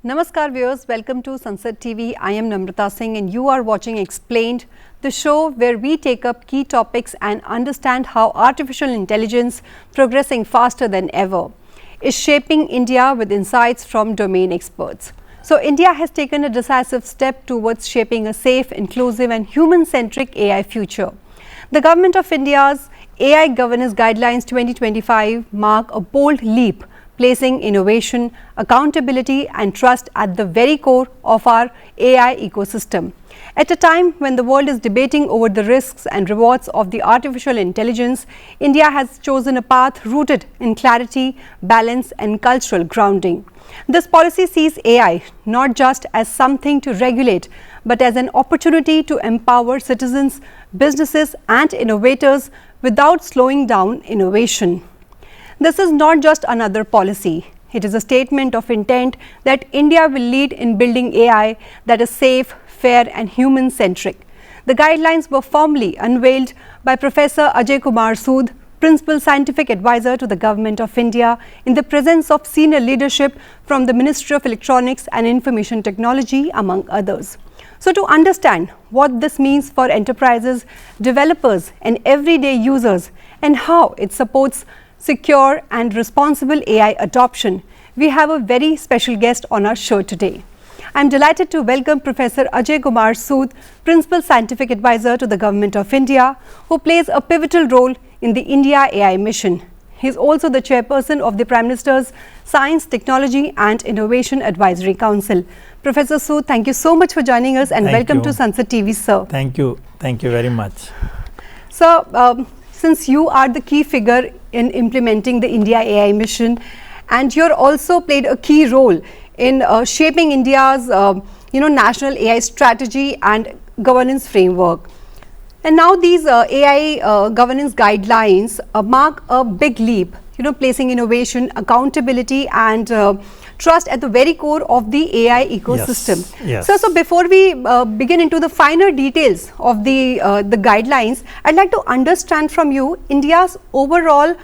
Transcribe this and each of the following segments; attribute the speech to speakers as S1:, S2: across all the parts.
S1: Namaskar viewers, welcome to Sansad TV. I am Namrata Singh and you are watching Explained, the show where we take up key topics and understand how artificial intelligence, progressing faster than ever, is shaping India with insights from domain experts. So India has taken a decisive step towards shaping a safe, inclusive and human-centric AI future. The Government of India's AI Governance Guidelines 2025 mark a bold leap, placing innovation, accountability and trust at the very core of our AI ecosystem. At a time when the world is debating over the risks and rewards of the artificial intelligence, India has chosen a path rooted in clarity, balance and cultural grounding. This policy sees AI not just as something to regulate, but as an opportunity to empower citizens, businesses and innovators without slowing down innovation. This is not just another policy. It is a statement of intent that India will lead in building AI that is safe, fair and human-centric. The guidelines were formally unveiled by Professor Ajay Sood, Principal Scientific Advisor to the Government of India, in the presence of senior leadership from the Ministry of Electronics and Information Technology, among others. So to understand what this means for enterprises, developers and everyday users and how it supports secure and responsible AI adoption, we have a very special guest on our show today. I am delighted to welcome Professor Ajay Sood, Principal Scientific Advisor to the Government of India, who plays a pivotal role in the India AI mission. He is also the chairperson of the Prime Minister's Science, Technology and Innovation Advisory Council. Professor Sood, thank you so much for joining us and welcome to Sansad TV, sir.
S2: Thank you very much.
S1: Sir, since you are the key figure in implementing the India AI mission and you're also played a key role in shaping India's national AI strategy and governance framework. And now these AI governance guidelines mark a big leap, placing innovation, accountability and trust at the very core of the AI ecosystem.
S2: Yes.
S1: So before we begin into the finer details of the guidelines, I'd like to understand from you India's overall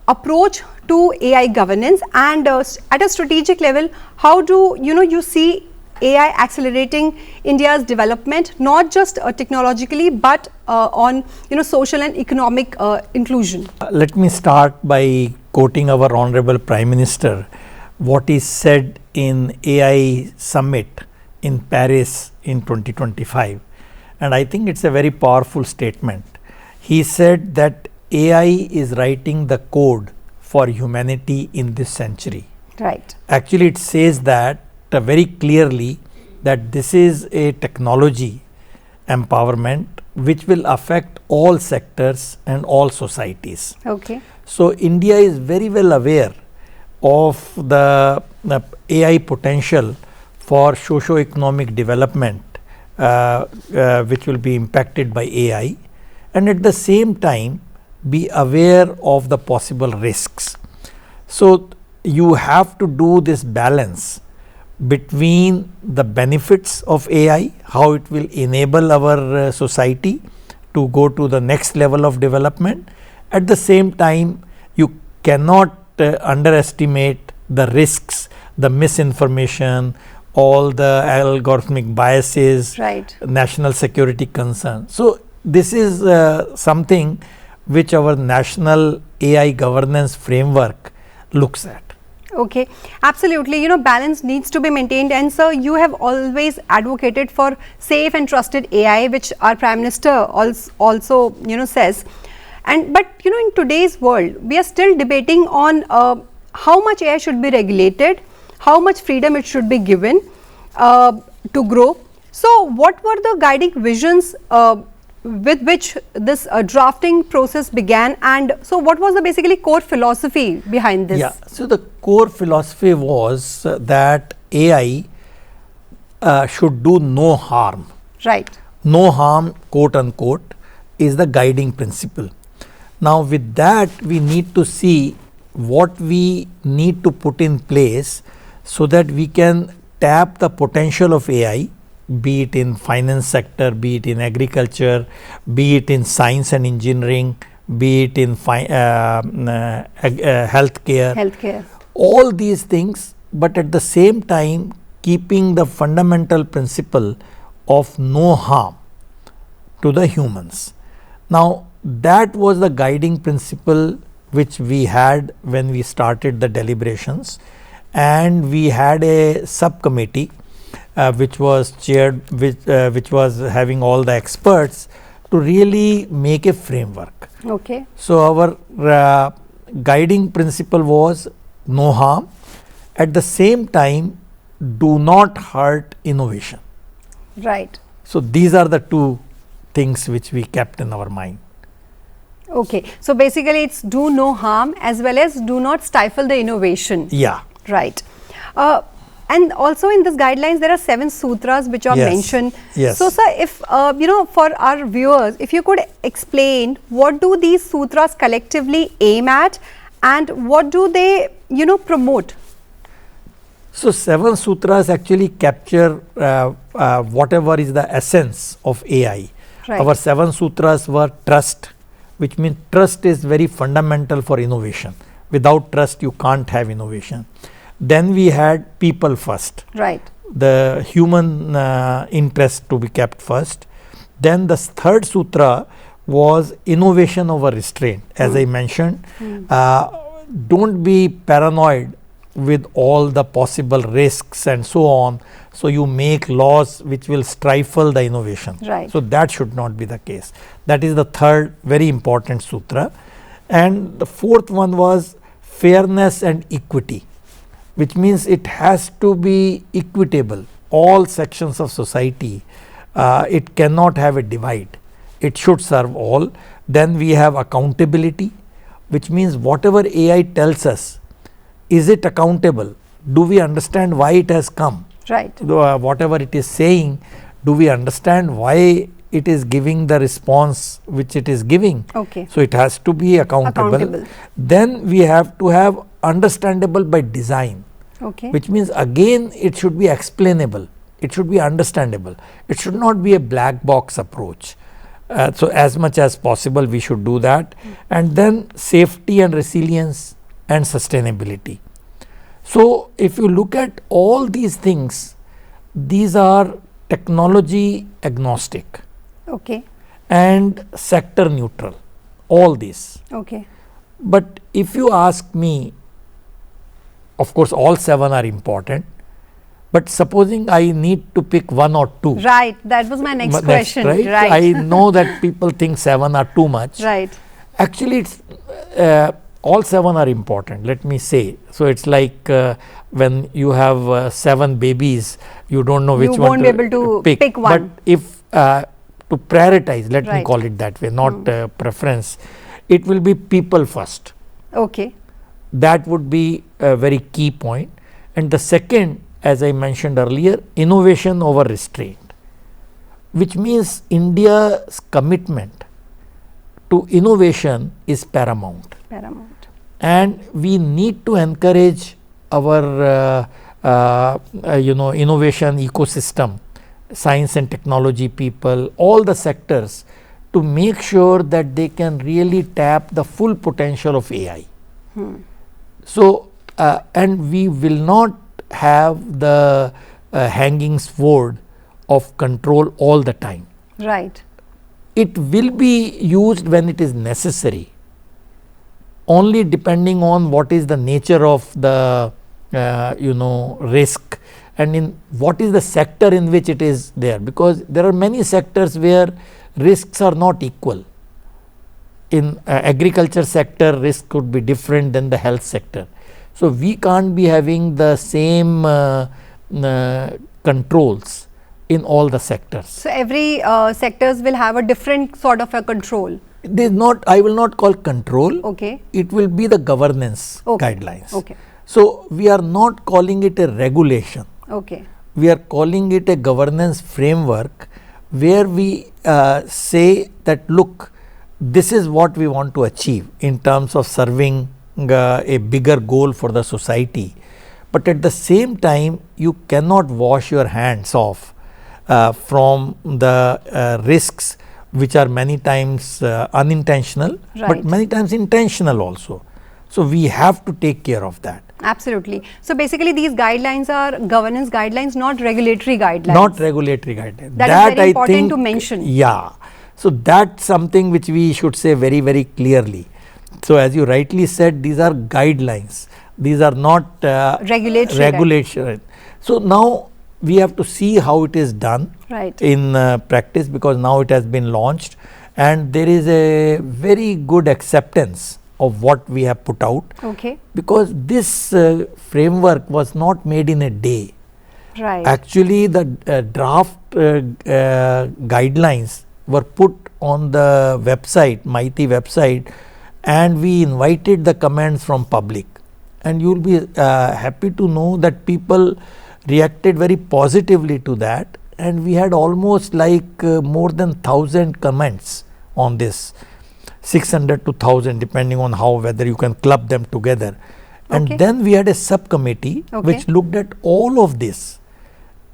S1: approach to AI governance and at a strategic level, how do you see AI accelerating India's development, not just technologically, but on social and economic inclusion?
S2: Let me start by quoting our Honorable Prime Minister, what is said in AI Summit in Paris in 2025. And I think it's a very powerful statement. He said that AI is writing the code for humanity in this century.
S1: Right.
S2: Actually, it says that very clearly that this is a technology empowerment which will affect all sectors and all societies.
S1: Okay.
S2: So India is very well aware of the AI potential for socio-economic development which will be impacted by AI, and at the same time be aware of the possible risks. So you have to do this balance between the benefits of AI, how it will enable our society to go to the next level of development. At the same time, you cannot underestimate the risks, the misinformation, all the algorithmic biases,
S1: right,
S2: national security concerns. So this is something which our national AI governance framework looks at.
S1: Okay, absolutely. Balance needs to be maintained, and so you have always advocated for safe and trusted AI, which our Prime Minister also says. But in today's world, we are still debating on how much AI should be regulated, how much freedom it should be given to grow. So what were the guiding visions with which this drafting process began, and so what was the basically core philosophy behind this?
S2: Yeah, so the core philosophy was that AI should do no harm.
S1: Right.
S2: No harm, quote unquote, is the guiding principle. Now with that, we need to see what we need to put in place so that we can tap the potential of AI, be it in finance sector, be it in agriculture, be it in science and engineering, be it in healthcare. All these things but at the same time keeping the fundamental principle of no harm to the humans. Now, that was the guiding principle which we had when we started the deliberations, and we had a subcommittee which was chaired, which was having all the experts to really make a framework.
S1: Okay.
S2: So, our guiding principle was no harm, at the same time do not hurt innovation.
S1: Right.
S2: So, these are the two things which we kept in our mind.
S1: Okay. So, basically it's do no harm as well as do not stifle the innovation.
S2: Yeah.
S1: Right. And also in this guidelines there are 7 sutras which are
S2: Yes.
S1: mentioned.
S2: Yes.
S1: So, sir, if for our viewers, if you could explain what do these sutras collectively aim at and what do they promote?
S2: So, 7 sutras actually capture whatever is the essence of AI.
S1: Right.
S2: Our 7 sutras were trust, which means trust is very fundamental for innovation. Without trust, you can't have innovation. Then we had people first.
S1: Right.
S2: The human interest to be kept first. Then the third sutra was innovation over restraint. As I mentioned, don't be paranoid with all the possible risks and so on. So, you make laws which will stifle the innovation.
S1: Right.
S2: So, that should not be the case. That is the third very important sutra. And the fourth one was fairness and equity, which means it has to be equitable. All sections of society, it cannot have a divide. It should serve all. Then we have accountability, which means whatever AI tells us, is it accountable? Do we understand why it has come?
S1: Right.
S2: Whatever it is saying, do we understand why it is giving the response which it is giving?
S1: Okay.
S2: So, it has to be accountable. Then we have to have understandable by design.
S1: Okay.
S2: Which means again it should be explainable, it should be understandable, it should not be a black box approach. So, as much as possible we should do that. And then safety and resilience and sustainability. So, if you look at all these things, these are technology agnostic.
S1: Okay.
S2: And sector neutral, all these.
S1: Okay.
S2: But if you ask me, of course, all 7 are important, but supposing I need to pick 1 or 2.
S1: Right, that was my next question.
S2: Right? I know that people think 7 are too much.
S1: Right.
S2: Actually, it's all 7 are important, let me say. So, it's like when you have 7 babies, you don't know which one to
S1: won't be able to pick one.
S2: But if to prioritize, let me
S1: Right.
S2: call it that way, not preference, it will be people first.
S1: Okay.
S2: That would be a very key point. And the second, as I mentioned earlier, innovation over restraint, which means India's commitment to innovation is paramount.
S1: Paramount.
S2: And we need to encourage our innovation ecosystem, science and technology people, all the sectors, to make sure that they can really tap the full potential of AI. So, and we will not have the hanging sword of control all the time.
S1: Right.
S2: It will be used when it is necessary, only depending on what is the nature of the risk and in what is the sector in which it is there, because there are many sectors where risks are not equal. In agriculture sector, risk could be different than the health sector. So, we can't be having the same controls in all the sectors.
S1: So, every sectors will have a different sort of a control.
S2: It is not, I will not call control.
S1: Okay.
S2: It will be the governance guidelines.
S1: Okay.
S2: So, we are not calling it a regulation.
S1: Okay.
S2: We are calling it a governance framework where we say that, look, this is what we want to achieve in terms of serving a bigger goal for the society. But at the same time, you cannot wash your hands off from the risks which are many times unintentional,
S1: Right.
S2: but many times intentional also. So we have to take care of that.
S1: Absolutely. So basically these guidelines are governance guidelines, not regulatory guidelines.
S2: Not regulatory guidelines.
S1: That is very important to mention.
S2: Yeah. So that's something which we should say very, very clearly. So as you rightly said, these are guidelines. These are not regulation. So now we have to see how it is done in practice, because now it has been launched and there is a very good acceptance of what we have put out.
S1: Okay.
S2: Because this framework was not made in a day.
S1: Right.
S2: Actually, the draft guidelines were put on the website, Mighty website, and we invited the comments from public. And you will be happy to know that people reacted very positively to that, and we had almost like more than 1,000 comments on this. 600 to 1,000 depending on how, whether you can club them together. And then we had a subcommittee which looked at all of this,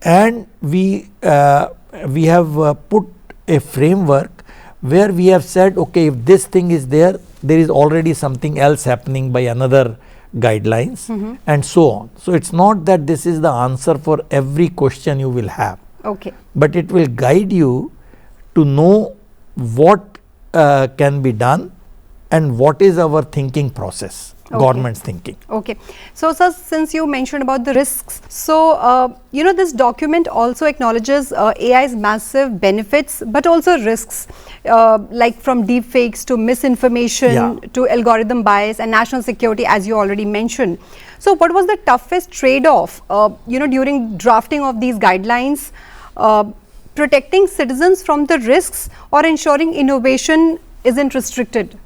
S2: and we have put a framework where we have said, okay, if this thing is there, there is already something else happening by another guidelines, and so on. So it's not that this is the answer for every question you will have, but it will guide you to know what can be done and what is our thinking process, government's thinking.
S1: Okay. So sir, since you mentioned about the risks, so you know, this document also acknowledges AI's massive benefits but also risks, like from deep fakes to misinformation to algorithm bias and national security, as you already mentioned. So what was the toughest trade-off you know, during drafting of these guidelines? Protecting citizens from the risks or ensuring innovation isn't restricted?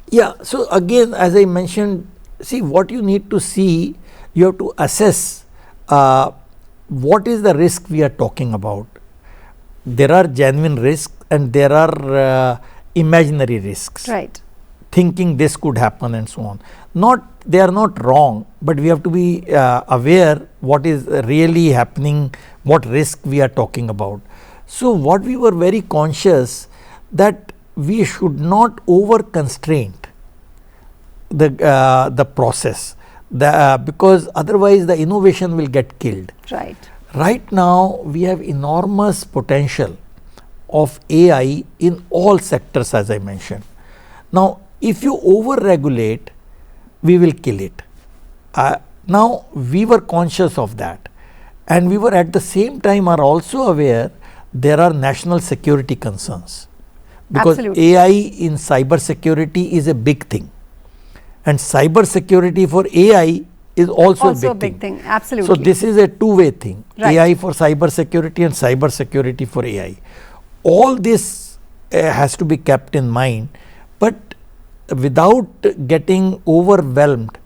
S2: Yeah, so again, as I mentioned, see, what you need to see, you have to assess what is the risk we are talking about. There are genuine risks and there are imaginary risks.
S1: Right.
S2: Thinking this could happen and so on. They are not wrong, but we have to be aware what is really happening, what risk we are talking about. So what we were very conscious that we should not over constrain the process, because otherwise the innovation will get killed.
S1: Right.
S2: Right now we have enormous potential of AI in all sectors, as I mentioned. Now if you over regulate, we will kill it. Now we were conscious of that, and we were at the same time are also aware there are national security concerns, because AI in cyber security is a big thing, and cyber security for AI is also a big thing.
S1: Absolutely.
S2: So this is a two-way thing, AI for cyber security and cyber security for AI. All this has to be kept in mind, but without getting overwhelmed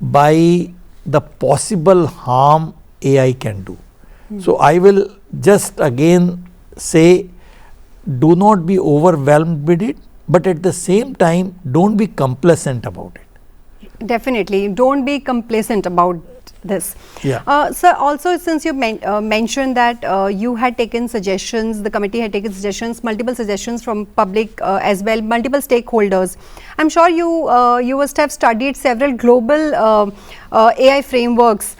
S2: by the possible harm AI can do. So I will just again say, do not be overwhelmed with it, but at the same time don't be complacent about it.
S1: Definitely, don't be complacent about this.
S2: Yeah.
S1: Sir, also since you mentioned that you had taken suggestions, the committee had taken suggestions, multiple suggestions from public as well, multiple stakeholders. I'm sure you must have studied several global AI frameworks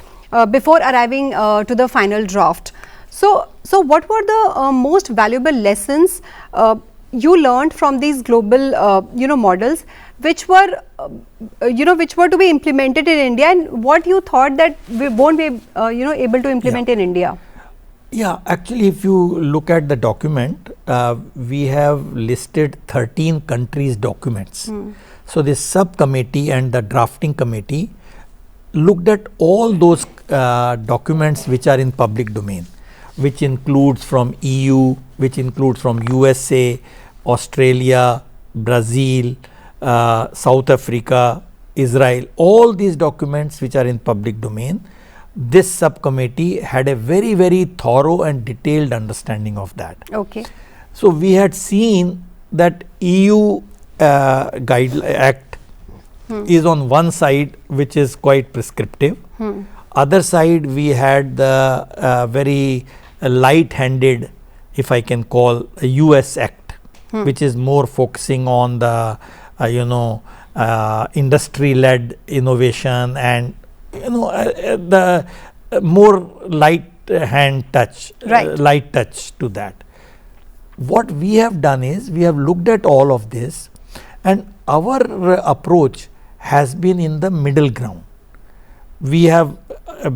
S1: before arriving to the final draft. So what were the most valuable lessons you learned from these global you know, models, which were you know, which were to be implemented in India, and what you thought that we won't be you know, able to implement in India?
S2: Yeah, actually if you look at the document, we have listed 13 countries' documents. So this subcommittee and the drafting committee looked at all those documents which are in public domain, which includes from EU, which includes from USA, Australia, Brazil, South Africa, Israel, all these documents which are in public domain. This subcommittee had a very, very thorough and detailed understanding of that.
S1: Okay.
S2: So we had seen that EU Act is on one side, which is quite prescriptive. Other side we had the very light-handed, if I can call, a US Act, which is more focusing on the you know, industry-led innovation, and the more light hand touch, light touch to that. What we have done is we have looked at all of this, and our approach has been in the middle ground. We have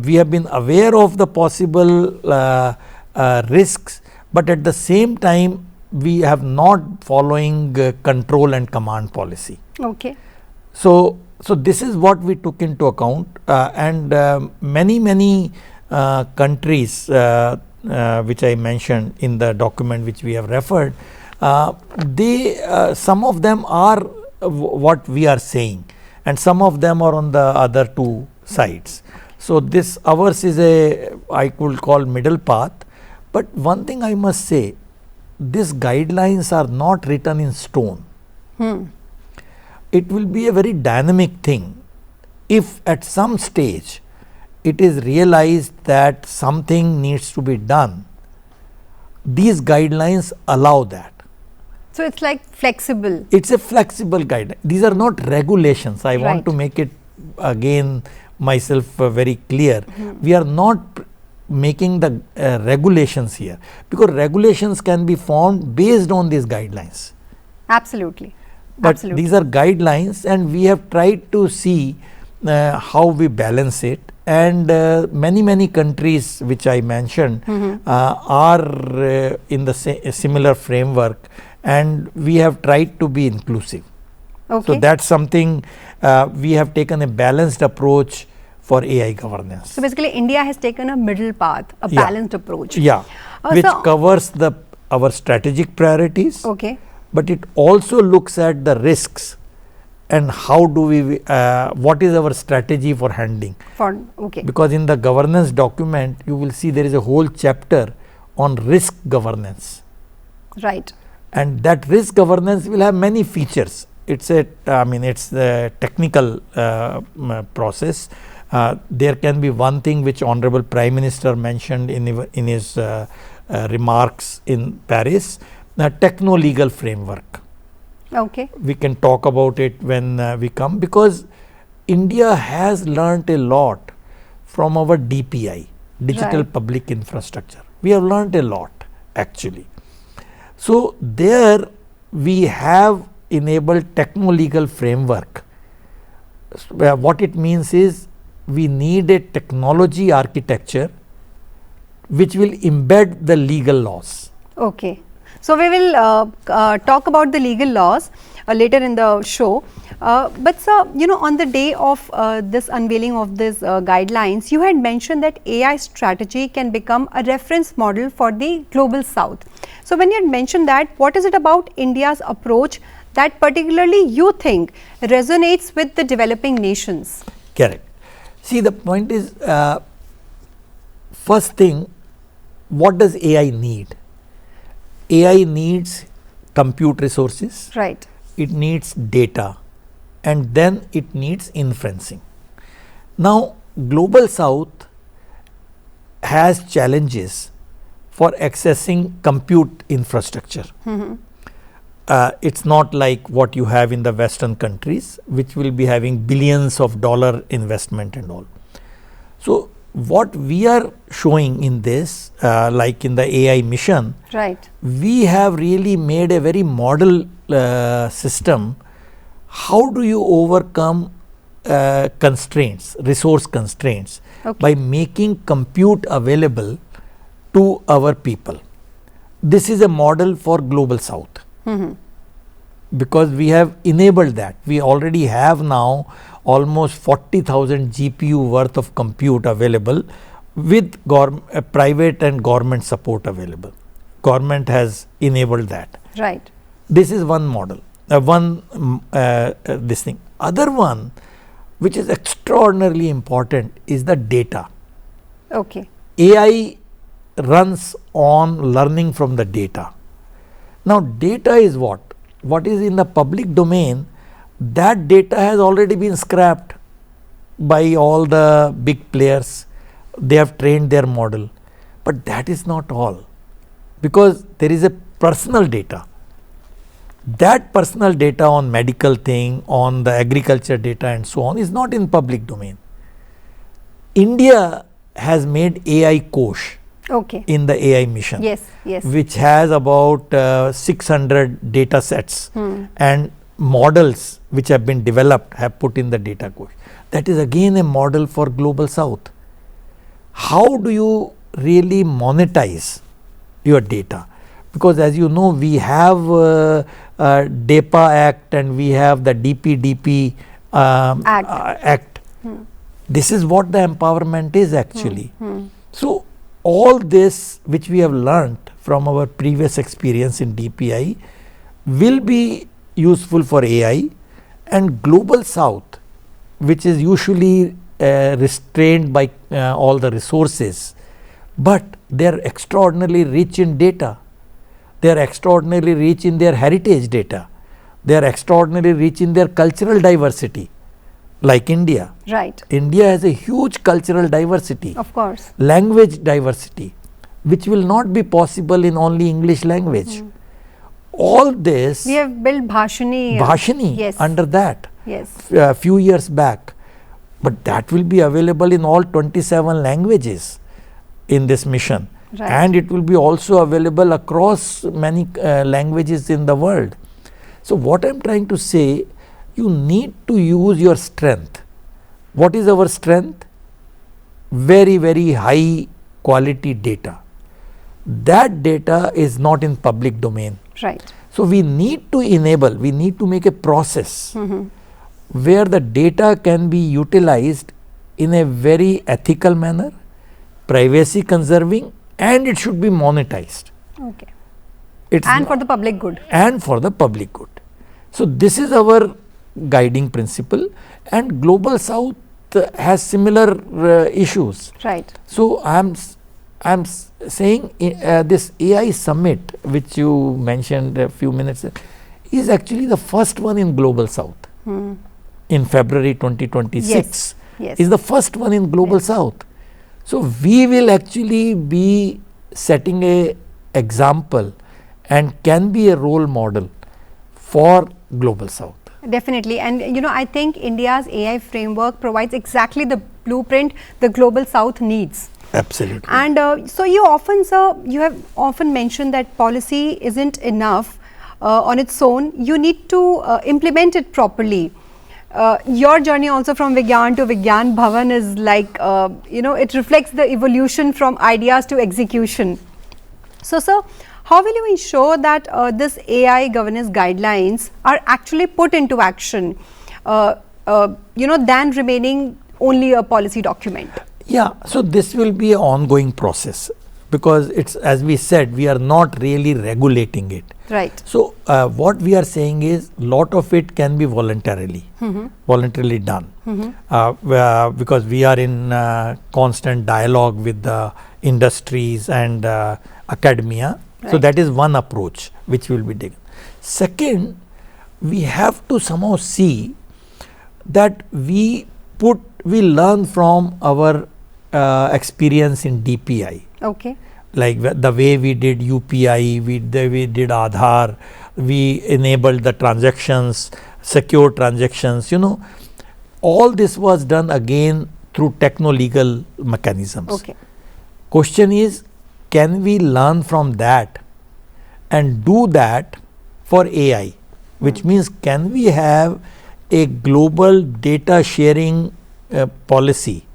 S2: been aware of the possible risks, but at the same time we have not following control and command policy.
S1: Okay.
S2: So this is what we took into account, and many countries which I mentioned in the document which we have referred, some of them are what we are saying, and some of them are on the other two sides. So this ours is I could call middle path. But one thing I must say, these guidelines are not written in stone. It will be a very dynamic thing. If at some stage it is realized that something needs to be done, these guidelines allow that.
S1: So it's like flexible.
S2: It's a flexible guideline. These are not regulations. I want to make it again myself very clear. We are not making the regulations here, because regulations can be formed based on these guidelines.
S1: Absolutely.
S2: But these are guidelines, and we have tried to see how we balance it. And many countries which I mentioned are in the similar framework, and we have tried to be inclusive.
S1: Okay.
S2: So that's something we have taken a balanced approach for AI governance.
S1: So basically India has taken a middle path, a balanced approach.
S2: Yeah, which covers our strategic priorities.
S1: Okay.
S2: But it also looks at the risks and how do we, what is our strategy for handling. Because in the governance document, you will see there is a whole chapter on risk governance.
S1: Right.
S2: And that risk governance will have many features. It's a technical process. There can be one thing which Honorable Prime Minister mentioned in his remarks in Paris, the techno-legal framework.
S1: Okay.
S2: We can talk about it when we come, because India has learnt a lot from our DPI, Digital Public Infrastructure. We have learnt a lot actually. So there we have enabled techno-legal framework. What it means is we need a technology architecture which will embed the legal laws.
S1: Okay. So we will talk about the legal laws later in the show. But sir, on the day of this unveiling of these guidelines, you had mentioned that AI strategy can become a reference model for the global south. So when you had mentioned that, what is it about India's approach that particularly you think resonates with the developing nations?
S2: Correct. See, the point is, first thing, what does AI need? AI needs compute resources.
S1: Right.
S2: It needs data, and then it needs inferencing. Now, Global South has challenges for accessing compute infrastructure. It's not like what you have in the Western countries, which will be having billions of dollar investment and all. So what we are showing in this, like in the AI mission, we have really made a very model system. How do you overcome constraints, resource constraints, by making compute available to our people? This is a model for Global South. Because we have enabled that. We already have now almost 40,000 GPU worth of compute available with private and government support available. Government has enabled that.
S1: Right.
S2: This is one model, this thing. Other one, which is extraordinarily important, is the data.
S1: Okay.
S2: AI runs on learning from the data. Now, data is what? What is in the public domain, that data has already been scrapped by all the big players. They have trained their model. But that is not all, because there is a personal data. That personal data on medical thing, on the agriculture data and so on is not in public domain. India has made AI Kosh
S1: Okay.
S2: in the AI mission,
S1: Yes, yes.
S2: which has about 600 data sets and models which have been developed have put in the data Kosh. That is again a model for global south. How do you really monetize your data? Because as you know, we have DEPA Act and we have the DPDP Act. This is what the empowerment is actually. So all this which we have learnt from our previous experience in DPI will be useful for AI, and global south, which is usually restrained by all the resources, but they are extraordinarily rich in data. They are extraordinarily rich in their heritage data. They are extraordinarily rich in their cultural diversity, like India.
S1: Right.
S2: India has a huge cultural diversity.
S1: Of course.
S2: Language diversity, which will not be possible in only English language. All this
S1: We have built Bhashani. Yes.
S2: under that
S1: Yes.
S2: a few years back, but that will be available in all 27 languages in this mission.
S1: Right.
S2: And it will be also available across many languages in the world. So what I am trying to say, you need to use your strength. What is our strength? Very, very high quality data. That data is not in public domain.
S1: Right.
S2: So we need to enable, we need to make a process where the data can be utilized in a very ethical manner, privacy conserving, and it should be monetized.
S1: Okay.
S2: It's
S1: And for the public good.
S2: and for the public good. So this is our guiding principle, and global south has similar issues.
S1: Right.
S2: So I'm saying this AI summit which you mentioned a few minutes ago is actually the first one in global south in February 2026.
S1: Yes. Yes.
S2: Is the first one in global south. So we will actually be setting a example and can be a role model for global south.
S1: Definitely. And I think India's AI framework provides exactly the blueprint the global south needs.
S2: Absolutely.
S1: And so you have often mentioned that policy isn't enough on its own. You need to implement it properly. Your journey also from Vigyan to Vigyan Bhavan is like, it reflects the evolution from ideas to execution. So, sir, how will you ensure that this AI governance guidelines are actually put into action, than remaining only a policy document?
S2: Yeah, so this will be an ongoing process, because it's, as we said, we are not really regulating it.
S1: Right.
S2: So what we are saying is lot of it can be voluntarily done, because we are in constant dialogue with the industries and academia. Right. So that is one approach which will be taken. Second, we have to somehow see that we learn from our experience in DPI.
S1: Okay.
S2: Like the way we did UPI, the way we did Aadhaar, we enabled the transactions, secure transactions, all this was done again through techno-legal mechanisms.
S1: Okay.
S2: Question is, can we learn from that and do that for AI, which means can we have a global data sharing policy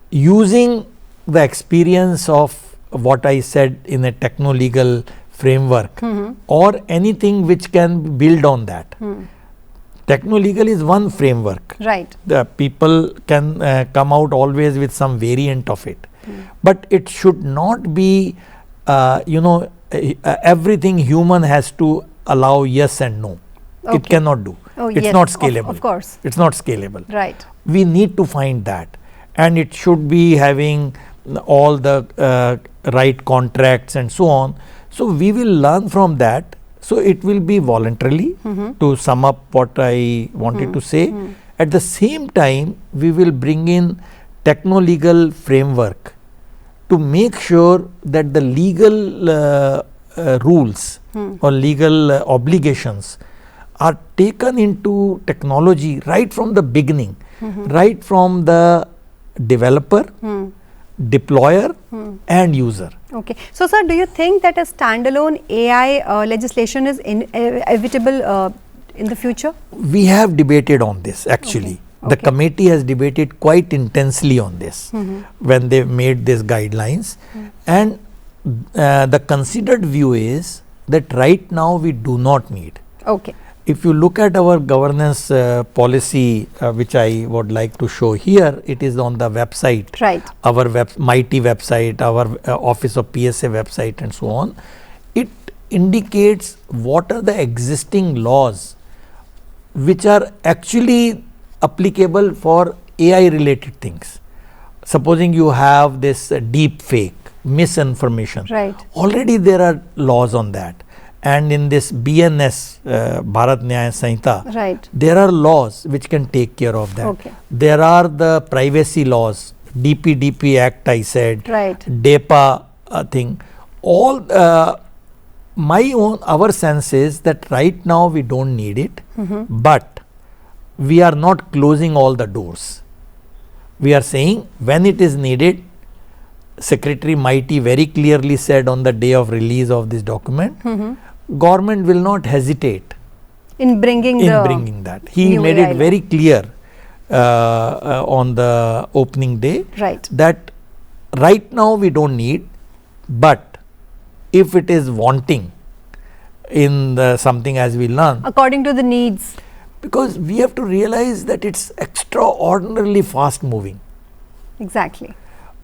S2: using the experience of what I said in a techno-legal framework, or anything which can build on that. Techno-legal is one framework.
S1: Right.
S2: The people can come out always with some variant of it, but it should not be, everything human has to allow yes and no.
S1: Okay.
S2: It cannot do.
S1: Oh,
S2: it's
S1: yes,
S2: not scalable.
S1: Of course.
S2: It's not scalable.
S1: Right.
S2: We need to find that, and it should be having all the right contracts and so on. So we will learn from that. So it will be voluntarily, to sum up what I wanted to say. At the same time, we will bring in techno-legal framework to make sure that the legal rules or legal obligations are taken into technology right from the beginning, right from the developer, deployer and user.
S1: Okay. So, sir, do you think that a standalone AI legislation is inevitable in the future?
S2: We have debated on this actually.
S1: Okay.
S2: The committee has debated quite intensely on this when they made these guidelines, and the considered view is that right now we do not need.
S1: Okay.
S2: If you look at our governance policy, which I would like to show here, it is on the website,
S1: Right.
S2: our mighty website, our Office of PSA website and so on. It indicates what are the existing laws which are actually applicable for AI related things. Supposing you have this deep fake, misinformation,
S1: Right.
S2: already there are laws on that. And in this BNS, Bharat Nyaya Sanhita,
S1: Right.
S2: there are laws which can take care of that.
S1: Okay.
S2: There are the privacy laws, DPDP Act I said,
S1: Right.
S2: DEPA thing. All our sense is that right now we don't need it, but we are not closing all the doors. We are saying when it is needed, Secretary Mighty very clearly said on the day of release of this document, government will not hesitate
S1: In bringing
S2: that. He
S1: new
S2: made
S1: AI
S2: it
S1: law.
S2: very clear on the opening day
S1: Right.
S2: that right now we don't need, but if it is wanting in something as we learn,
S1: according to the needs.
S2: because we have to realize that it's extraordinarily fast moving.
S1: Exactly.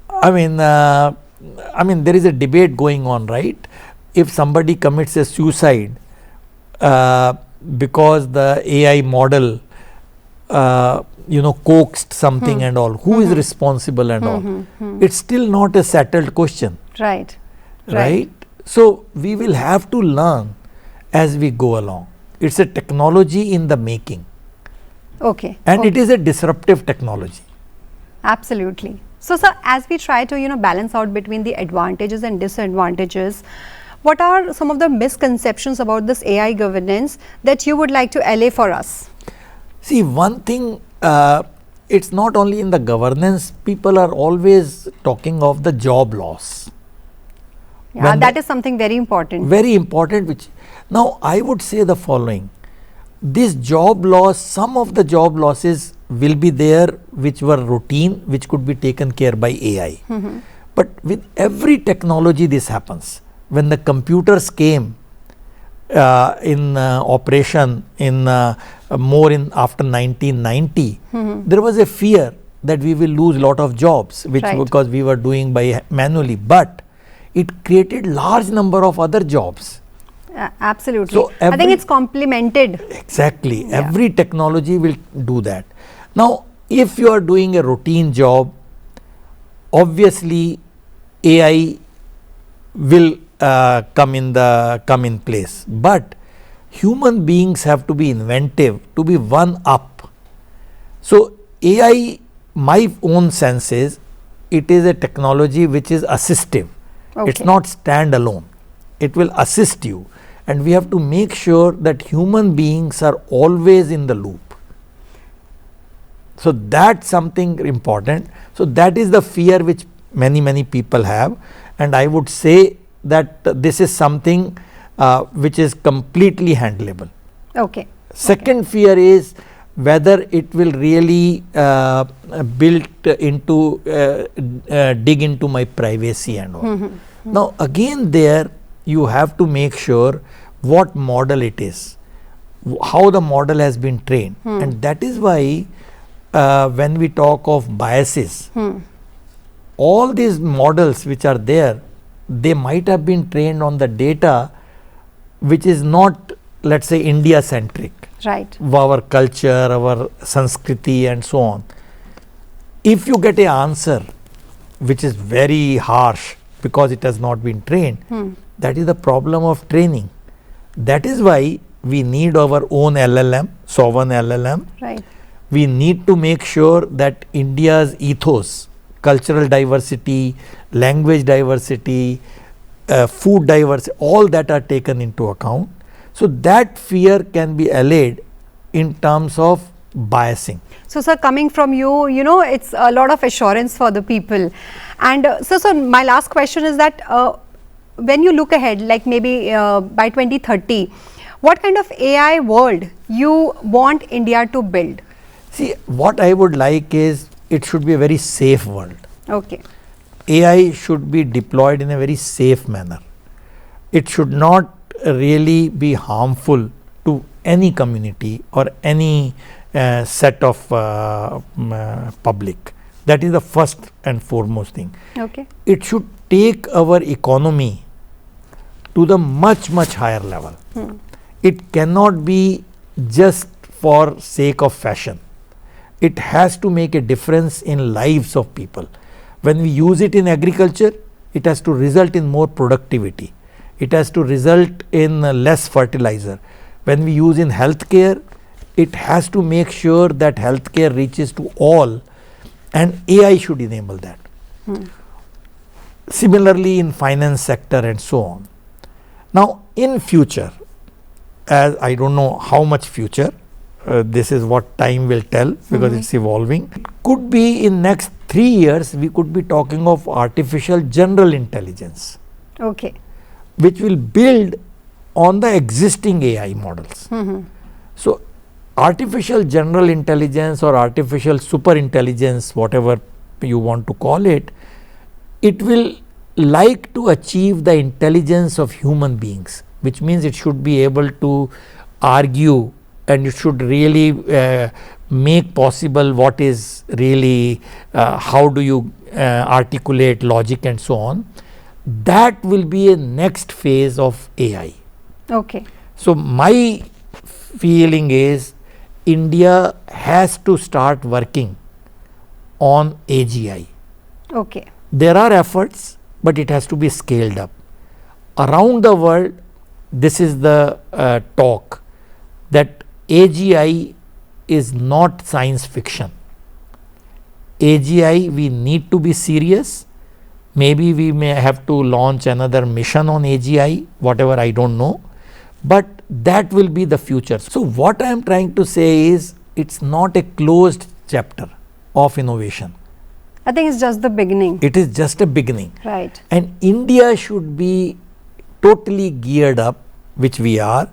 S2: I mean, there is a debate going on, right? If somebody commits a suicide because the AI model, coaxed something and all, who is responsible and all? It's still not a settled question,
S1: Right.
S2: right? So we will have to learn as we go along. It's a technology in the making,
S1: Okay.
S2: and
S1: Okay.
S2: it is a disruptive technology.
S1: Absolutely. So, sir, as we try to, balance out between the advantages and disadvantages, what are some of the misconceptions about this AI governance that you would like to allay for us?
S2: See, one thing, it's not only in the governance, people are always talking of the job loss.
S1: Yeah,
S2: When
S1: that is something very important.
S2: Very important, which now I would say the following. This job loss, some of the job losses will be there which were routine, which could be taken care by AI. But with every technology this happens. When the computers came in operation in after 1990, there was a fear that we will lose lot of jobs, which
S1: Right.
S2: because we were doing by manually, but it created large number of other jobs.
S1: Absolutely.
S2: So
S1: I think it's complemented.
S2: Exactly.
S1: Yeah.
S2: Every technology will do that. Now, if you are doing a routine job, obviously AI will come in place. But human beings have to be inventive, to be one up. So AI, my own sense is, it is a technology which is assistive. It's
S1: Okay.
S2: not standalone. It will assist you. And we have to make sure that human beings are always in the loop. So that's something important. So that is the fear which many people have, and I would say that this is something which is completely handleable.
S1: Okay.
S2: Second fear is whether it will really dig into my privacy and all. Now again, there you have to make sure what model it is, how the model has been trained, and that is why when we talk of biases, all these models which are there, they might have been trained on the data which is not, let's say, India centric,
S1: Right.
S2: our culture, our Sanskriti and so on. If you get an answer which is very harsh because it has not been trained, that is the problem of training. That is why we need our own LLM, sovereign LLM.
S1: Right.
S2: We need to make sure that India's ethos, cultural diversity, language diversity, food diversity, all that are taken into account. So that fear can be allayed in terms of biasing.
S1: So, sir, coming from you, it's a lot of assurance for the people. And so my last question is that when you look ahead, like maybe by 2030, what kind of AI world you want India to build?
S2: See, what I would like is it should be a very safe world.
S1: Okay.
S2: AI should be deployed in a very safe manner. It should not really be harmful to any community or any set of public. That is the first and foremost thing.
S1: Okay.
S2: It should take our economy to the much higher level. It cannot be just for sake of fashion. It has to make a difference in lives of people. When we use it in agriculture, it has to result in more productivity. It has to result in less fertilizer. When we use in healthcare, it has to make sure that healthcare reaches to all, and AI should enable that. Similarly in finance sector and so on. Now in future, as I don't know how much future, this is what time will tell because it's evolving. It could be in next 3 years we could be talking of artificial general intelligence.
S1: Okay.
S2: Which will build on the existing AI models. So artificial general intelligence or artificial super intelligence, whatever you want to call it, it will like to achieve the intelligence of human beings, which means it should be able to argue and it should really make possible what is really how do you articulate logic and so on. That will be a next phase of AI.
S1: Okay.
S2: So my feeling is India has to start working on AGI.
S1: Okay.
S2: There are efforts, but it has to be scaled up. Around the world, this is the talk that AGI is not science fiction. AGI, we need to be serious. Maybe we may have to launch another mission on AGI, whatever, I don't know, but that will be the future. So what I am trying to say is it's not a closed chapter of innovation.
S1: I think it's just the beginning.
S2: It is just a beginning.
S1: Right.
S2: And India should be totally geared up, which we are,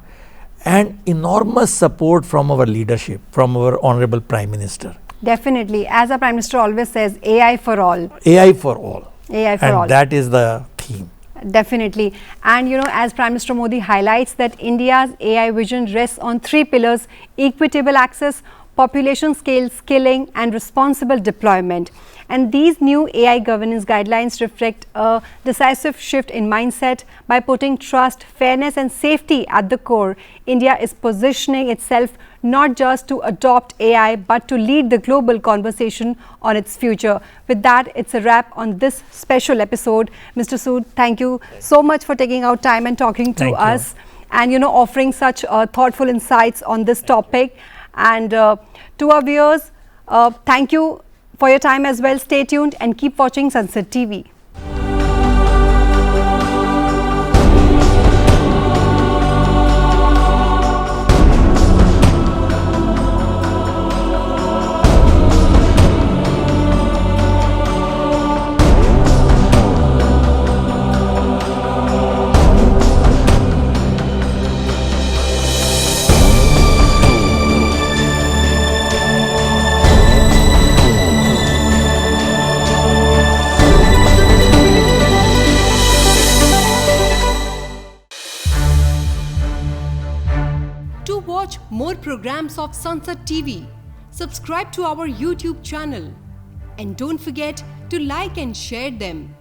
S2: and enormous support from our leadership, from our Honorable Prime Minister.
S1: Definitely. As our Prime Minister always says, AI for all.
S2: AI for all.
S1: AI for
S2: and
S1: all.
S2: That is the theme.
S1: Definitely. And as Prime Minister Modi highlights that India's AI vision rests on 3 pillars: equitable access, population scale skilling and responsible deployment. And these new AI governance guidelines reflect a decisive shift in mindset. By putting trust, fairness and safety at the core, India is positioning itself not just to adopt AI but to lead the global conversation on its future. With that, it's a wrap on this special episode. Mr. Sood, thank you so much for taking out time and talking to us and offering such thoughtful insights on this topic. And to our viewers, thank you for your time as well. Stay tuned and keep watching Sansad TV.
S3: More programs of Sansad TV. Subscribe to our YouTube channel and don't forget to like and share them.